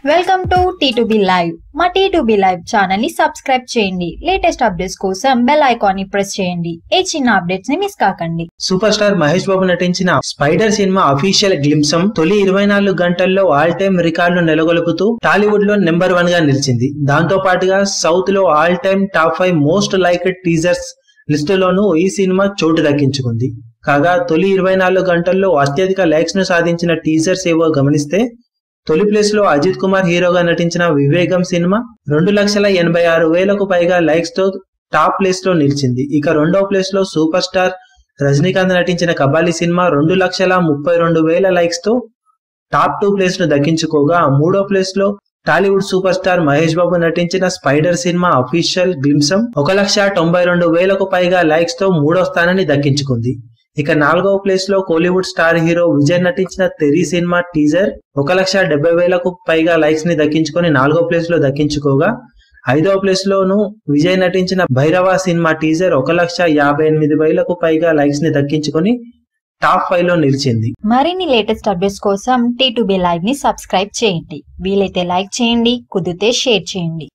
Welcome to T2B live. మా T2B live channel ని subscribe చేయండి. లేటెస్ట్ అప్డేట్స్ కోసం బెల్ ఐకాన్ ని ప్రెస్ చేయండి. ఏ చిన్న అప్డేట్స్ ని మిస్ కాకండి. సూపర్ స్టార్ మహేష్ బాబు నటించిన స్పైడర్ సినిమా అఫీషియల్ గ్లింప్సం తొలి 24 గంటల్లో ఆల్ టైమ్ రికార్డులు నెలకొల్పుతూ టాలీవుడ్ లో నెంబర్ 1 గా నిలిచింది. దాంతో పాటుగా సౌత్ లో all time top 5 most liked teasers లిస్టులోనూ ఈ సినిమా చోటు దక్కించుకుంది. కాగా తొలి 24 గంటల్లో అత్యధిక లైక్స్ ను సాధించిన టీజర్స్ ఏవో గమనిస్తే తొలి ప్లేస్ లో అజిత్ కుమార్ హీరోగా నటించిన వివేగం సినిమా 2,86,000కు పైగా లైక్స్ తో టాప్ ప్లేస్ లో నిలిచింది. ఇక రెండో ప్లేస్ లో సూపర్ స్టార్ రజనీకాంత్ నటించిన కబాలి సినిమా 2,32,000 లైక్స్ తో టాప్ 2 ప్లేస్ ను దక్కించుకోగా, మూడో ప్లేస్ లో టాలీవుడ్ సూపర్ స్టార్ మహేష్ బాబు నటించిన స్పైడర్ సినిమా అఫీషియల్ గ్లింప్సం 1,92,000కు పైగా లైక్స్ తో మూడో స్థానాన్ని దక్కించుకుంది. ఇక నాలుగవ ప్లేస్ లో కోలీవుడ్ స్టార్ హీరో విజయ్ నటించిన తెరీ సినిమా టీజర్ 1,70,000కు పైగా లైక్స్ ని దక్కించుకొని నాలుగో ప్లేస్ లో దక్కించుకోగా, ఐదవ ప్లేస్ లోను విజయ్ నటించిన భైరవ సినిమా టీజర్ 1,58,000కు పైగా లైక్స్ ని దక్కించుకొని టాప్ 5 లో నిలిచింది. మరిన్ని లేటెస్ట్ అప్డేట్స్ కోసం T2B లైవ్ ని సబ్స్క్రైబ్ చేయండి. వీలైతే లైక్ చేయండి, కుదిరితే షేర్ చేయండి.